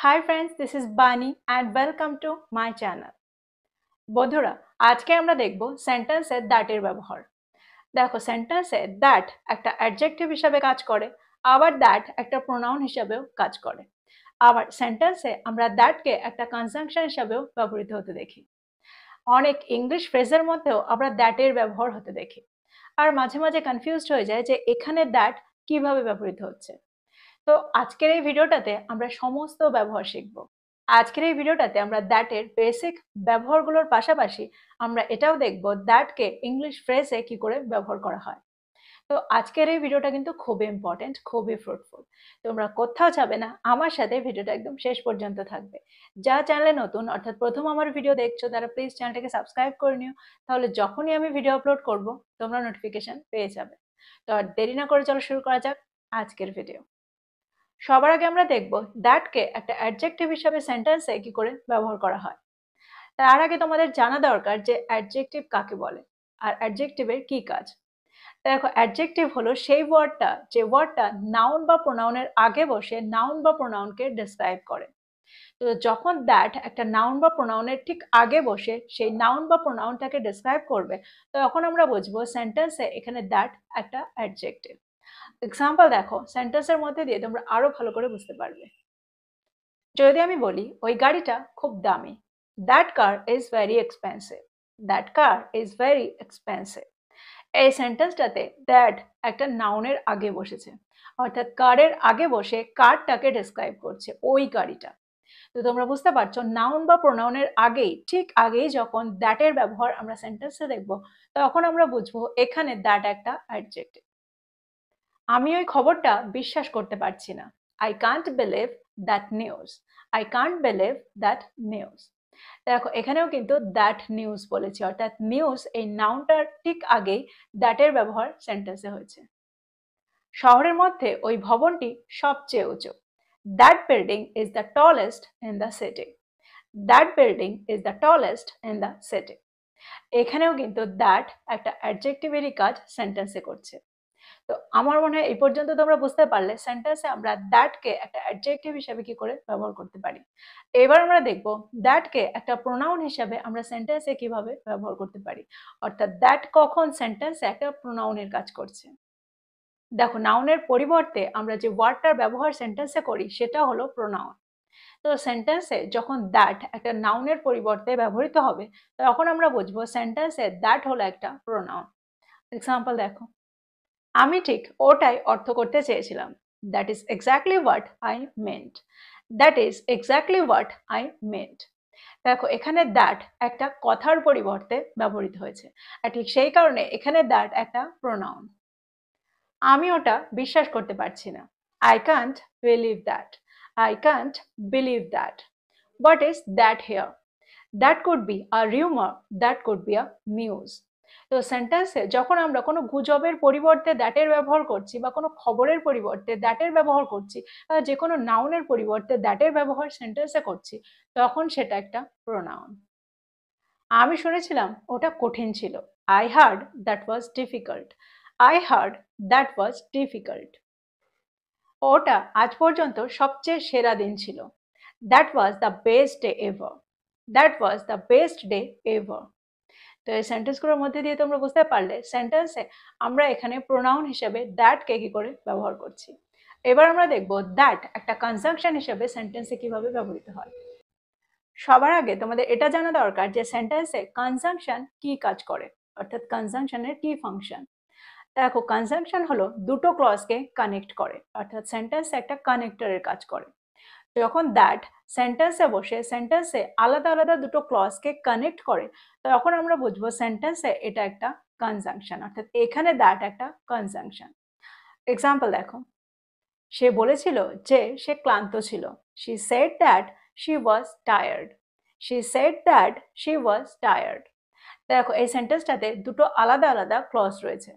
Hi friends, this is Bani and welcome to my channel. বন্ধুরা, আজকে আমরা দেখব সেন্টেন্সে দ্যাট এর ব্যবহার। দেখো সেন্টেন্সে দ্যাট একটা অ্যাডজেক্টিভ হিসেবে কাজ করে, আবার দ্যাট একটা প্রোনাউন হিসেবেও কাজ করে। আবার সেন্টেন্সে আমরা দ্যাটকে একটা কনজাংশন হিসেবেও ব্যবহৃত হতে দেখি। অনেক ইংলিশ ফ্রেজের মধ্যেও আমরা দ্যাট এর ব্যবহার হতে দেখি। আর মাঝে মাঝে কনফিউজড হয়ে যায় যে এখানে দ্যাট কিভাবে ব্যবহৃত হচ্ছে। তো আজকের এই ভিডিওটাতে আমরা সমস্ত ব্যবহার শিখব। আজকের এই ভিডিওটাতে আমরা দ্যাটের বেসিক ব্যবহারগুলোর পাশাপাশি আমরা এটাও দেখব দ্যাটকে ইংলিশ ফ্রেজে কি করে ব্যবহার করা হয়। তো আজকের এই ভিডিওটা কিন্তু খুবই ইম্পর্টেন্ট, খুবই ফ্রুটফুল। তোমরা কোথাও যাবে না, আমার সাথে ভিডিওটা একদম শেষ পর্যন্ত থাকবে। যা চ্যানেলে নতুন অর্থাৎ প্রথম আমার ভিডিও দেখছো তারা প্লিজ চ্যানেলটাকে সাবস্ক্রাইব করে নিও, তাহলে যখনই আমি ভিডিও আপলোড করব তোমরা নোটিফিকেশন পেয়ে যাবে। তো আর দেরি না করে চলো শুরু করা যাক আজকের ভিডিও। সবার আগে আমরা দেখব দ্যাটকে একটা অ্যাডজেক্টিভ হিসেবে সেন্টেন্সে কি করে ব্যবহার করা হয়। তার আগে তোমাদের জানা দরকার যে অ্যাডজেক্টিভ কাকে বলে আর অ্যাডজেক্টিভের কি কাজ। দেখো অ্যাডজেক্টিভ হলো সেই ওয়ার্ডটা যে ওয়ার্ডটা নাউন বা প্রোনাউনের আগে বসে নাউন বা প্রোনাউনকে ডেসক্রাইব করে। তো যখন দ্যাট একটা নাউন বা প্রোনাউনের ঠিক আগে বসে সেই নাউন বা প্রোনাউনটাকে ডেসক্রাইব করবে, তখন আমরা বুঝবো সেন্টেন্সে এখানে দ্যাট একটা অ্যাডজেক্টিভ। এক্সাম্পল দেখো, সেন্টেন্সের মধ্যে দিয়ে তোমরা আরো ভালো করে বুঝতে পারবে। যদি আমি বলি ওই গাড়িটা খুব দামি, that car is very expensive, that car is very expensive. এই সেন্টেন্সটাতে দ্যাট একটা নাউনের আগে বসেছে, অর্থাৎ কারের আগে বসে কারটাকে ডেসক্রাইব করছে, ওই গাড়িটা। তো তোমরা বুঝতে পারছো নাউন বা প্রোনাউনের আগেই, ঠিক আগেই যখন দ্যাটের ব্যবহার আমরা সেন্টেন্সে দেখব, তখন আমরা বুঝবো এখানে দ্যাট একটা অ্যাডজেক্টিভ। আমি ওই খবরটা বিশ্বাস করতে পারছি না, I can't believe that news, I can't believe that news. দেখো এখানেও কিন্তু দ্যাট নিউজ বলেছি, অর্থাৎ নিউজ এই নাউনটার ঠিক আগেই দ্যাটের ব্যবহার সেন্টেন্সে হয়েছে। শহরের মধ্যে ওই ভবনটি সবচেয়ে উঁচু, that building is the tallest in the city, that building is the tallest in the city. এখানেও কিন্তু দ্যাট একটা অ্যাডজেক্টিভেরই কাজ সেন্টেন্সে করছে। তো আমার মনে হয় এই পর্যন্ত তোমরা বুঝতে পারলে সেন্টেন্সে আমরা দ্যাটকে একটা অ্যাডজেক্টিভ হিসেবে কি করে ব্যবহার করতে পারি। এবার আমরা দেখব দ্যাটকে একটা প্রোনাউন হিসেবে আমরা সেন্টেন্সে কিভাবে ব্যবহার করতে পারি, অর্থাৎ দ্যাট কখন সেন্টেন্সে একটা প্রোনাউনের কাজ করছে। দেখো নাউনের পরিবর্তে আমরা যে ওয়ার্ডটার ব্যবহার সেন্টেন্সে করি সেটা হলো প্রোনাউন। তো সেন্টেন্সে যখন দ্যাট একটা নাউনের পরিবর্তে ব্যবহৃত হবে, তখন আমরা বুঝবো সেন্টেন্সে দ্যাট হলো একটা প্রোনাউন। এক্সাম্পল দেখো, আমি ঠিক ওটাই অর্থ করতে চেয়েছিলাম, that is exactly what I meant, that is exactly what I meant. দেখো এখানে দ্যাট একটা কথার পরিবর্তে ব্যবহৃত হয়েছে, আর ঠিক সেই কারণে এখানে দ্যাট একটা প্রোনাউন। আমি ওটা বিশ্বাস করতে পারছি না, I can't believe that, I can't believe that. What is that here, that could be a rumour, that could be a news. তো সেন্টেন্সে যখন আমরা কোনো গুজবের পরিবর্তে দ্যাটের ব্যবহার করছি বা কোনো খবরের পরিবর্তে দ্যাটের ব্যবহার করছি বা যে কোনো নাউনের পরিবর্তে দ্যাটের ব্যবহার সেন্টেন্সে করছি, তখন সেটা একটা প্রোনাউন। আমি শুনেছিলাম ওটা কঠিন ছিল, I hard that was difficult, I hard that was difficult. ওটা আজ পর্যন্ত সবচেয়ে সেরা দিন ছিল, that was the best day ever, that was the best day ever. তো এই সেন্টেন্সগুলোর মধ্যে দিয়ে তোমরা বুঝতে পারলে সেন্টেন্সে আমরা এখানে প্রোনাউন হিসেবে দ্যাটকে কি করে ব্যবহার করছি। এবার আমরা দেখব দ্যাট একটা কনজাংশন হিসেবে সেন্টেন্সে কিভাবে ব্যবহৃত হয়। সবার আগে তোমাদের এটা জানা দরকার যে সেন্টেন্সে কনজাংশন কি কাজ করে, অর্থাৎ কনজাংশনের কি ফাংশন। দেখো কনজাংশন হলো দুটো ক্লজকে কানেক্ট করে, অর্থাৎ সেন্টেন্সে একটা কানেক্টরের কাজ করে। যখন দ্যাট সেন্টেন্সে বসে সেন্টেন্সে আলাদা আলাদা দুটো ক্লজকে কানেক্ট করে, তখন আমরা বুঝবো সেন্টেন্সে এটা একটা কনজাংশন, অর্থাৎ এখানে দ্যাট একটা কনজাংশন। এক্সাম্পল দেখো, সে বলেছিল যে সে ক্লান্ত ছিল, she said that she was tired, she said that she was tired. দেখো এই সেন্টেন্সটাতে দুটো আলাদা আলাদা ক্লজ রয়েছে।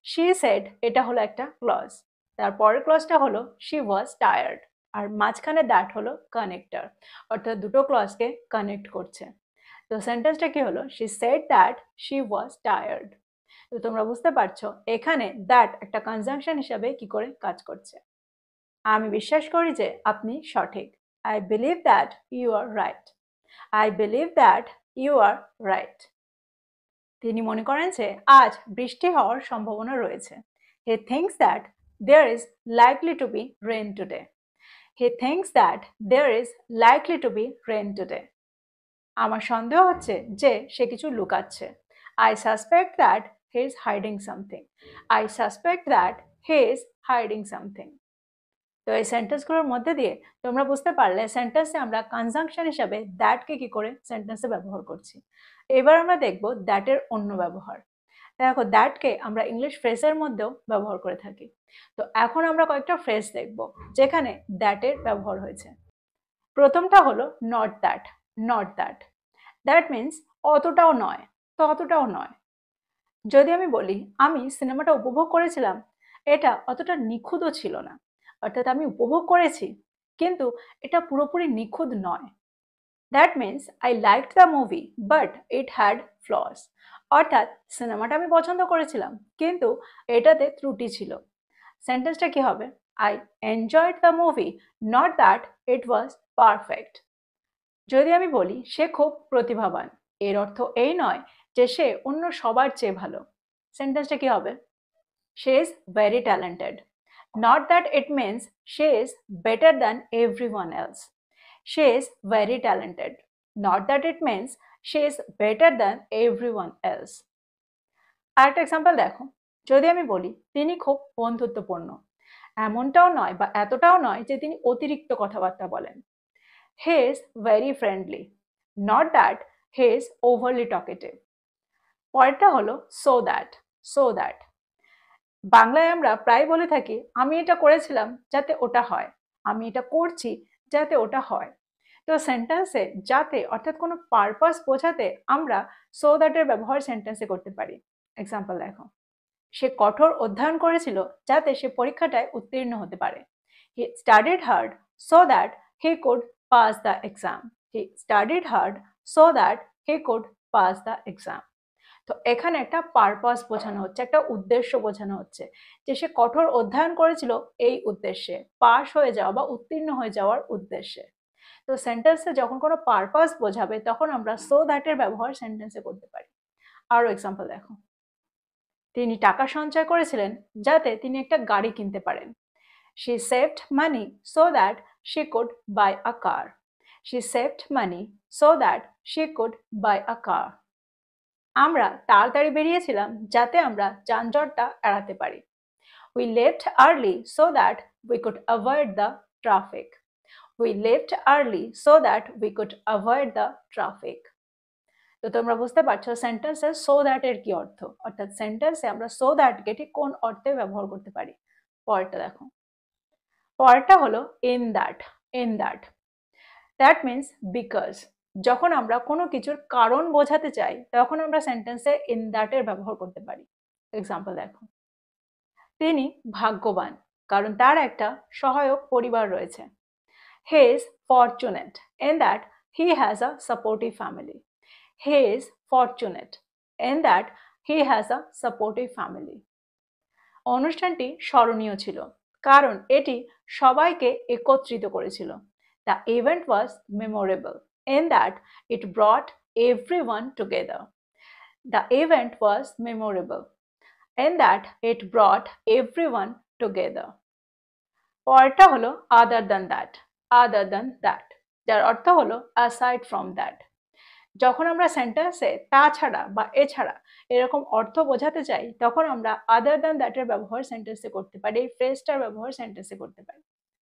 শি সেড এটা হলো একটা ক্লজ, তারপরের ক্লজটা হলো শি ওয়াজ টায়ার্ড, আর মাঝখানে দ্যাট হলো কানেক্টর, অর্থাৎ দুটো ক্লজকে কানেক্ট করছে। তো সেন্টেন্সটা কি হলো, she said that she was tired. তো তোমরা বুঝতে পারছো এখানে দ্যাট একটা কনজাংশন হিসাবে কি করে কাজ করছে। আমি বিশ্বাস করি যে আপনি সঠিক, I believe that you are right. I believe that you are right. তিনি মনে করেন যে আজ বৃষ্টি হওয়ার সম্ভাবনা রয়েছে। He thinks that there is likely to be rain today. He thinks that there is likely to be rain today. আমার সন্দেহ হচ্ছে যে সে কিছু লুকাচ্ছে। I suspect that he is hiding something. I suspect that he is hiding something. তো এই সেন্টেন্সগুলোর মধ্যে দিয়ে তোমরা বুঝতে পারলে সেন্টেন্সে আমরা কনজাংশন হিসাবে দ্যাটকে কি করে সেন্টেন্সে ব্যবহার করছি। এবার আমরা দেখব দ্যাটের অন্য ব্যবহার। দেখো দ্যাটকে আমরা ইংলিশ ফ্রেজের মধ্যেও ব্যবহার করে থাকি। তো এখন আমরা কয়েকটা ফ্রেজ দেখব যেখানে দ্যাটের ব্যবহার হয়েছে। প্রথমটা হলো not that. Not that that means অতটাও নয়, ততটাও নয়। যদি আমি বলি আমি সিনেমাটা উপভোগ করেছিলাম, এটা অতটা নিখুঁতও ছিল না। অর্থাৎ আমি উপভোগ করেছি কিন্তু এটা পুরোপুরি নিখুঁত নয়। That means I liked the movie but it had flaws. অর্থাৎ সিনেমাটা আমি পছন্দ করেছিলাম কিন্তু এটাতে ত্রুটি ছিল। সেন্টেন্সটা কি হবে? I enjoyed the movie not that it was perfect. যদি আমি বলি সে খুব প্রতিভাবান, এর অর্থ এই নয় যে সে অন্য সবার চেয়ে ভালো। সেন্টেন্সটা কি হবে? She is very talented. Not that it means she is better than everyone else. She is very talented. Not that it means she is better than everyone else. আরেকটা এক্সাম্পল দেখো। যদি আমি বলি তিনি খুব বন্ধুত্বপূর্ণ, এমনটাও নয় বা এতটাও নয় যে তিনি অতিরিক্ত কথাবার্তা বলেন। He is very friendly. Not that he is overly talkative. পরেরটা হলো so that. So that বাংলায় আমরা প্রায় বলে থাকি আমি এটা করেছিলাম যাতে ওটা হয়, আমি এটা করছি যাতে ওটা হয়। তো সেন্টেন্সে যাতে অর্থাৎ কোনো পারপাস বোঝাতে আমরা সো দ্যাটের ব্যবহার সেন্টেন্সে করতে পারি। এক্সাম্পল দেখো। সে কঠোর অধ্যয়ন করেছিল যাতে সে পরীক্ষাটায় উত্তীর্ণ হতে পারে। হি studied hard so that he could pass the exam. He studied hard so that he could pass the exam. তো এখানে একটা পারপাস বোঝানো হচ্ছে, একটা উদ্দেশ্য বোঝানো হচ্ছে যে সে কঠোর অধ্যয়ন করেছিল এই উদ্দেশ্যে, পাস হয়ে যাওয়া বা উত্তীর্ণ হয়ে যাওয়ার উদ্দেশ্যে। তো সেন্টেন্সে যখন কোনো পারপাস বোঝাবে তখন আমরা সো দ্যাটের ব্যবহার সেন্টেন্সে করতে পারি। আরও এক্সাম্পল দেখো। তিনি টাকা সঞ্চয় করেছিলেন যাতে তিনি একটা গাড়ি কিনতে পারেন। She saved money so that she could buy a car. She saved money so that she could buy a car. আমরা তাড়াতাড়ি বেরিয়েছিলাম যাতে আমরা যানজটটা এড়াতে পারি। We left early so that we could avoid the traffic. We left early so that we could avoid the traffic. তো তোমরা বুঝতে পারছো সেন্টেন্সে সো দ্যাট এর কি অর্থ, অর্থাৎ সেন্টেন্সে আমরা সো দ্যাটকে ঠিক কোন অর্থে ব্যবহার করতে পারি। পরেরটা দেখো। পরেরটা হলো in that. In that that means because. যখন আমরা কোনো কিছুর কারণ বোঝাতে চাই তখন আমরা সেন্টেন্সে ইন দ্যাটের ব্যবহার করতে পারি। এক্সাম্পল দেখো। তিনি ভাগ্যবান কারণ তার একটা সহায়ক পরিবার রয়েছে। He is fortunate in that he has a supportive family. He is fortunate in that he has a supportive family. অনুষ্ঠানটি স্মরণীয় ছিল কারণ এটি সবাইকে একত্রিত করেছিল। The event was memorable in that it brought everyone together. The event was memorable in that it brought everyone together. পরেরটা হলো other than that. Other than that যার অর্থ হলো aside from that। যখন আমরা সেন্টেন্সে তাছাড়া বা এছাড়া এরকম অর্থ বোঝাতে চাই তখন আমরা আদার দ্যান দ্যাটের ব্যবহার সেন্টেন্সে করতে পারি, এই ফ্রেজটার ব্যবহার সেন্টেন্সে করতে পারি।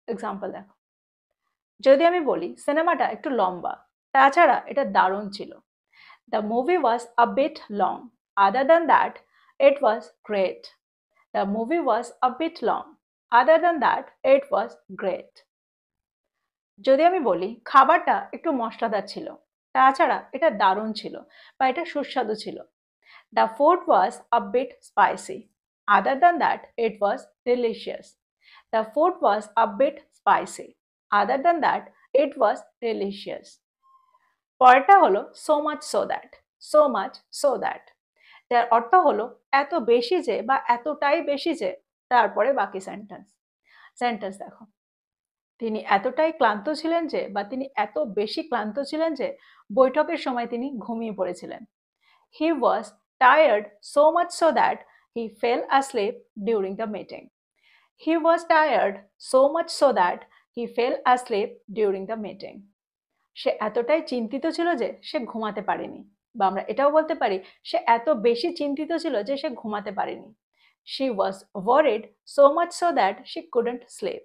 এক্সাম্পল দেখো। যদি আমি বলি সিনেমাটা একটু লম্বা, তাছাড়া এটা দারুণ ছিল। The movie was a bit long. Other than that it was great. The movie was a bit long. Other than that it was great. যদি আমি বলি খাবারটা একটু মশলাদার ছিল, তাছাড়া এটা দারুণ ছিল বা এটা সুস্বাদু ছিল। The food was a bit spicy. Other than that it was delicious. The food was a bit spicy. Other than that it was delicious. পরেরটা হলো so much so that. So much so that যার অর্থ হলো এত বেশি যে বা এতটাই বেশি যে, তারপরে বাকি সেন্টেন্স। সেন্টেন্স দেখো। তিনি এতটাই ক্লান্ত ছিলেন যে বা তিনি এত বেশি ক্লান্ত ছিলেন যে বৈঠকের সময় তিনি ঘুমিয়ে পড়েছিলেন। He was tired so much so that he fell asleep during the meeting. He was tired so much so that he fell asleep during the meeting. সে এতটাই চিন্তিত ছিল যে সে ঘুমাতে পারেনি, বা আমরা এটাও বলতে পারি সে এত বেশি চিন্তিত ছিল যে সে ঘুমাতে পারেনি। She was worried so much so that she couldn't sleep.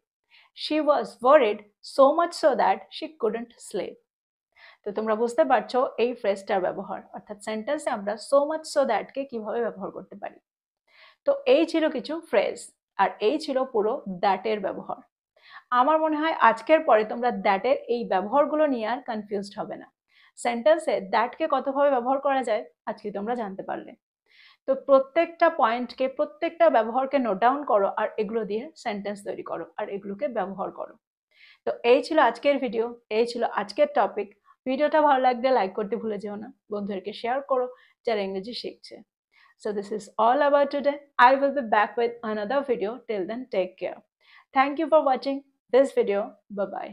She was worried so much so that she couldn't sleep. তো তোমরা বুঝতে পারছো এই ফ্রেজটার ব্যবহার, অর্থাৎ সেন্টেন্সে আমরা সো মাচ সো দ্যাটকে কিভাবে ব্যবহার করতে পারি। তো এই ছিল কিছু ফ্রেজ, আর এই ছিল পুরো দ্যাটের ব্যবহার। আমার মনে হয় আজকের পরে তোমরা দ্যাটের এই ব্যবহারগুলো নিয়ে আর কনফিউজড হবে না। সেন্টেন্সে দ্যাটকে কতভাবে ব্যবহার করা যায় আজকে তোমরা জানতে পারলে। তো প্রত্যেকটা পয়েন্টকে, প্রত্যেকটা ব্যবহারকে নোট ডাউন করো, আর এগুলো দিয়ে সেন্টেন্স তৈরি করো, আর এগুলোকে ব্যবহার করো। তো এই ছিল আজকের ভিডিও, এই ছিল আজকের টপিক। ভিডিওটা ভালো লাগলে লাইক করতে ভুলে যেও না, বন্ধুদেরকে শেয়ার করো যারা ইংরেজি শিখছে। So this is all about today. I will be back with another video. Till then, take care. Thank you for watching this video. Bye bye.